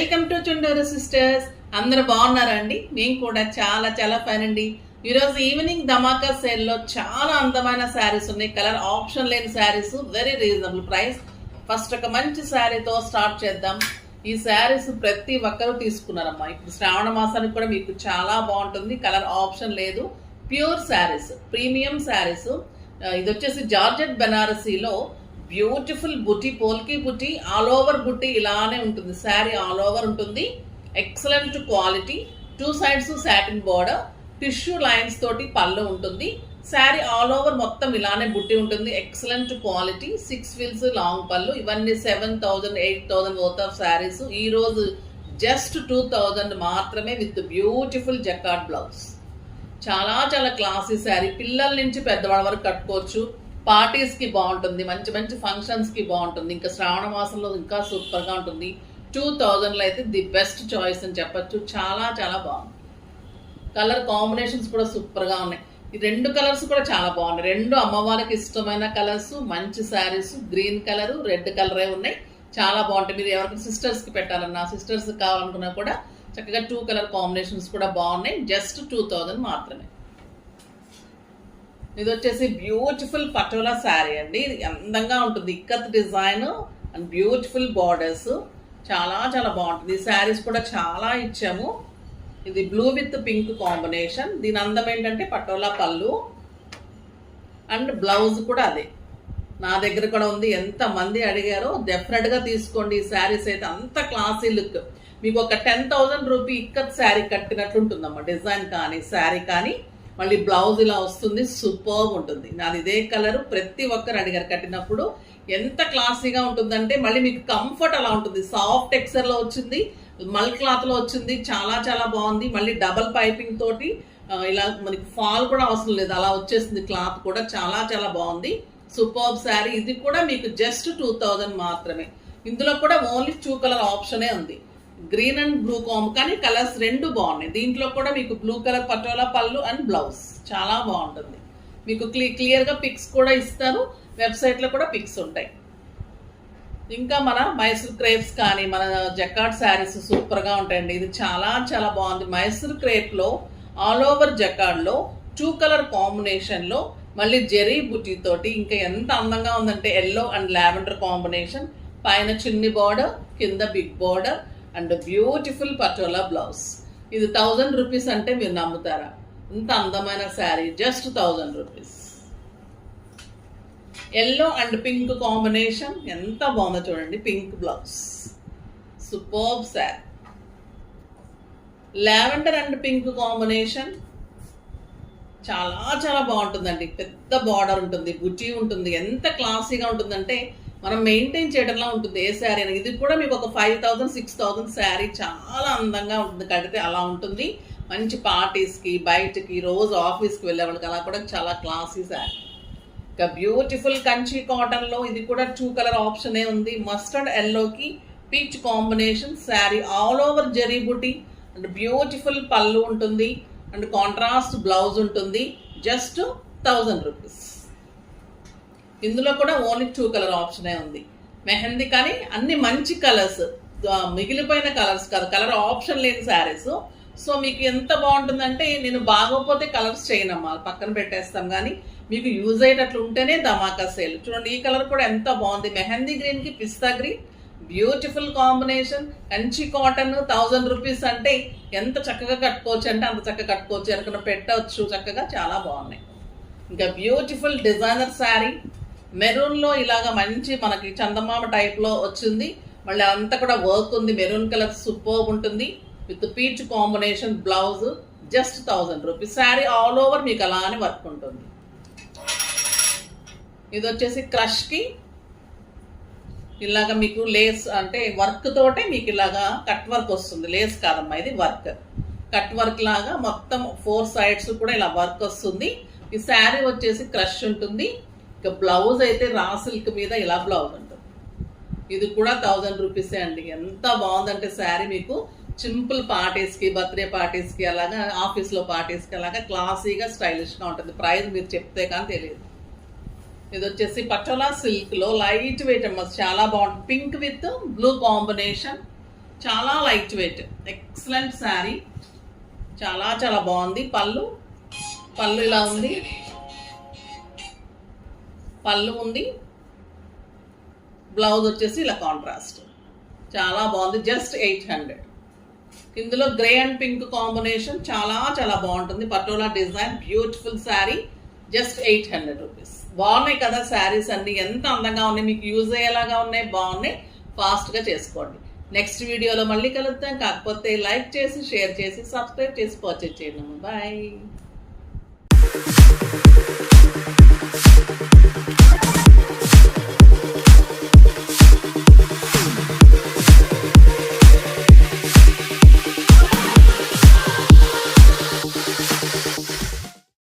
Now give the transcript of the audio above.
Welcome to Chunduru sisters. అందరూ బాగున్నారా అండి? మేము కూడా చాలా చాలా ఫైన్ అండి. ఈరోజు ఈవినింగ్ ధమాకా సేల్లో చాలా అందమైన శారీస్ ఉన్నాయి. కలర్ ఆప్షన్ లేని saris, very reasonable price. First ఒక మంచి శారీతో స్టార్ట్ చేద్దాం. ఈ శారీస్ ప్రతి ఒక్కరూ తీసుకున్నారమ్మా. ఇప్పుడు శ్రావణ మాసానికి కూడా మీకు చాలా బాగుంటుంది. కలర్ ఆప్షన్ లేదు. Pure saris, premium saris. ఇది వచ్చేసి జార్జెట్ బెనారసీలో బ్యూటిఫుల్ బుట్టి, పోల్కి బుట్టి, ఆల్ ఓవర్ బుట్టి ఇలానే ఉంటుంది. శారీ ఆల్ ఓవర్ ఉంటుంది. Excellent quality. 2 sides satin border, tissue lines తోటి పళ్ళు ఉంటుంది. శారీ ఆల్ ఓవర్ మొత్తం ఇలానే బుట్టి ఉంటుంది. Excellent quality. 6 ఫీల్స్ లాంగ్ పళ్ళు. ఇవన్నీ 7,000 8,000 వర్త్ ఆఫ్ శారీస్. ఈ రోజు జస్ట్ 2,000 మాత్రమే విత్ బ్యూటిఫుల్ జకార్డ్ బ్లౌజ్. చాలా చాలా క్లాసీ శారీ. పిల్లల నుంచి పెద్దవాళ్ళ వరకు కట్టుకోవచ్చు. పార్టీస్కి బాగుంటుంది, మంచి మంచి ఫంక్షన్స్కి బాగుంటుంది. ఇంకా శ్రావణ మాసంలో ఇంకా సూపర్గా ఉంటుంది. 2,000లో అయితే ది బెస్ట్ చాయిస్ అని చెప్పచ్చు. చాలా చాలా బాగుంది. కలర్ కాంబినేషన్స్ కూడా సూపర్గా ఉన్నాయి. ఈ 2 కలర్స్ కూడా చాలా బాగున్నాయి. 2 అమ్మవారికి ఇష్టమైన కలర్స్. మంచి శారీస్. గ్రీన్ కలర్, రెడ్ కలరే ఉన్నాయి. చాలా బాగుంటాయి. మీరు ఎవరికి సిస్టర్స్కి పెట్టాలన్నా, సిస్టర్స్ కావాలనుకున్నా కూడా చక్కగా 2 కలర్ కాంబినేషన్స్ కూడా బాగున్నాయి. జస్ట్ 2,000 మాత్రమే. ఇది వచ్చేసి బ్యూటిఫుల్ పటోలా శారీ అండి. ఇది అందంగా ఉంటుంది. Ikat design and beautiful borders. చాలా చాలా బాగుంటుంది. ఈ శారీస్ కూడా చాలా ఇచ్చాము. ఇది బ్లూ విత్ పింక్ కాంబినేషన్. దీని అందం ఏంటంటే పటోలా పళ్ళు అండ్ బ్లౌజ్ కూడా అదే. నా దగ్గర కూడా ఉంది. ఎంతమంది అడిగారో డెఫినెట్గా తీసుకోండి. ఈ శారీస్ అయితే అంత క్లాసీ లుక్. మీకు ఒక 10,000 రూపీ ఇక్కత్ శారీ కట్టినట్లు ఉంటుందమ్మా. డిజైన్ కానీ శారీ కానీ. మళ్ళీ బ్లౌజ్ ఇలా వస్తుంది. సూపర్ ఉంటుంది. నాది ఇదే కలర్. ప్రతి ఒక్కరు అడిగారు కట్టినప్పుడు. ఎంత క్లాసీగా ఉంటుందంటే మళ్ళీ మీకు కంఫర్ట్ అలా ఉంటుంది. సాఫ్ట్ టెక్స్చర్లో వచ్చింది, మల్ క్లాత్లో వచ్చింది. చాలా చాలా బాగుంది. మళ్ళీ డబల్ పైపింగ్ తోటి ఇలా మనకి ఫాల్ కూడా అవసరం లేదు, అలా వచ్చేసింది. క్లాత్ కూడా చాలా చాలా బాగుంది. సూపర్ శారీ. ఇది కూడా మీకు జస్ట్ 2,000 మాత్రమే. ఇందులో కూడా ఓన్లీ 2 కలర్ ఆప్షనే ఉంది. గ్రీన్ అండ్ బ్లూ కాంబ్, కానీ కలర్స్ 2 బాగున్నాయి. దీంట్లో కూడా మీకు బ్లూ కలర్ పటోలా పళ్ళు అండ్ బ్లౌజ్ చాలా బాగుంటుంది. మీకు క్లియర్గా పిక్స్ కూడా ఇస్తారు. వెబ్సైట్లో కూడా పిక్స్ ఉంటాయి. ఇంకా మన మైసూర్ క్రేప్స్ కానీ మన జకార్డ్ శారీస్ సూపర్గా ఉంటాయండి. ఇది చాలా చాలా బాగుంది. మైసూర్ క్రేప్లో ఆల్ ఓవర్ జకార్డ్లో 2 కలర్ కాంబినేషన్లో మళ్ళీ జెరీ బుటీ తోటి ఇంకా ఎంత అందంగా ఉందంటే ఎల్లో అండ్ లావెండర్ కాంబినేషన్. పైన చిన్ని బార్డర్, కింద big border and beautiful patola blouse. ఇది 1,000 రూపీస్ అంటే మీరు నమ్ముతారా? ఇంత అందమైన sari just 1,000 rupees. Yellow and pink combination ఎంత బాగుందో చూడండి. Pink blouse, superb sari. Lavender and pink combination చాలా చాలా బాగుంటుందండి. పెద్ద బార్డర్ ఉంటుంది, బుటీ ఉంటుంది. ఎంత క్లాసీగా ఉంటుందంటే మనం మెయింటైన్ చేయడంలా ఉంటుంది ఏ శారీ అని. ఇది కూడా మీకు ఒక 5,000 6,000 శారీ. చాలా అందంగా ఉంటుంది కడితే. అలా ఉంటుంది. మంచి పార్టీస్కి, బయటకి, రోజు ఆఫీస్కి వెళ్ళే వాళ్ళకి అలా కూడా చాలా క్లాసీ శారీ. ఇంకా బ్యూటిఫుల్ కంచి కాటన్లో ఇది కూడా 2 కలర్ ఆప్షనే ఉంది. మస్టర్డ్ ఎల్లోకి peach combination sari. All over zari buti and beautiful పళ్ళు ఉంటుంది అండ్ కాంట్రాస్ట్ బ్లౌజ్ ఉంటుంది. Just 1,000 rupees. ఇందులో కూడా ఓన్లీ 2 కలర్ ఆప్షనే ఉంది. మెహందీ కానీ అన్ని మంచి కలర్స్, మిగిలిపోయిన కలర్స్ కాదు, కలర్ ఆప్షన్ లేని శారీస్. సో మీకు ఎంత బాగుంటుందంటే నేను బాగోపోతే కలర్స్ చేయనమ్మా, పక్కన పెట్టేస్తాం. కానీ మీకు యూజ్ అయ్యేటట్లు ఉంటేనే ధమాకా సేల్. చూడండి ఈ కలర్ కూడా ఎంత బాగుంది. మెహందీ గ్రీన్కి pista green, beautiful combination. Kanchi cotton 1,000 rupees అంటే ఎంత చక్కగా కట్టుకోవచ్చు అంటే అంత చక్కగా కట్టుకోవచ్చు. ఎక్కడికైనా పెట్టవచ్చు చక్కగా. చాలా బాగున్నాయి. ఇంకా బ్యూటిఫుల్ డిజైనర్ శారీ. మెరూన్లో ఇలాగా మంచి మనకి చందమామ టైప్లో వచ్చింది. మళ్ళీ అంతా కూడా వర్క్ ఉంది. మెరూన్ కలర్ సూపర్ ఉంటుంది with peach combination blouse. Just 1,000 rupees. Sari all over మీకు అలానే వర్క్ ఉంటుంది. ఇది వచ్చేసి క్రష్కి ఇలాగా మీకు లేస్ అంటే వర్క్ తోటే మీకు ఇలాగా కట్ వర్క్ వస్తుంది. లేస్ కాదమ్మా, ఇది వర్క్. కట్ వర్క్ లాగా మొత్తం 4 సైడ్స్ కూడా ఇలా వర్క్ వస్తుంది. ఈ శారీ వచ్చేసి క్రష్ ఉంటుంది. ఇక బ్లౌజ్ అయితే రా సిల్క్ మీద ఇలా బ్లౌజ్ ఉంటుంది. ఇది కూడా 1,000 రూపీసే అండి. ఎంత బాగుందంటే శారీ మీకు సింపుల్ పార్టీస్కి, బర్త్డే పార్టీస్కి, అలాగా ఆఫీస్లో పార్టీస్కి అలాగా క్లాసీగా స్టైలిష్గా ఉంటుంది. ప్రైస్ మీరు చెప్తే కానీ తెలియదు. ఇది వచ్చేసి పటోలా సిల్క్లో లైట్ వెయిట్ అమ్మ. చాలా బాగుంటుంది. Pink with blue combination. చాలా లైట్ వెయిట్, ఎక్సలెంట్ శారీ, చాలా చాలా బాగుంది. పళ్ళు ఇలా ఉంది, పళ్ళు ఉంది, బ్లౌజ్ వచ్చేసి ఇలా కాంట్రాస్ట్, చాలా బాగుంది. జస్ట్ 800. ఇందులో గ్రే అండ్ పింక్ కాంబినేషన్ చాలా చాలా బాగుంటుంది. Patola design, beautiful sari, just 800 rupees. బాగున్నాయి కదా శారీస్ అన్ని, ఎంత అందంగా ఉన్నాయి, మీకు యూజ్ అయ్యేలాగా ఉన్నాయి, బాగున్నాయి. ఫాస్ట్గా చేసుకోండి. నెక్స్ట్ వీడియోలో మళ్ళీ కలుద్దాం. కాకపోతే లైక్ చేసి, షేర్ చేసి, సబ్స్క్రైబ్ చేసి పర్చేజ్ చేయండి. బాయ్.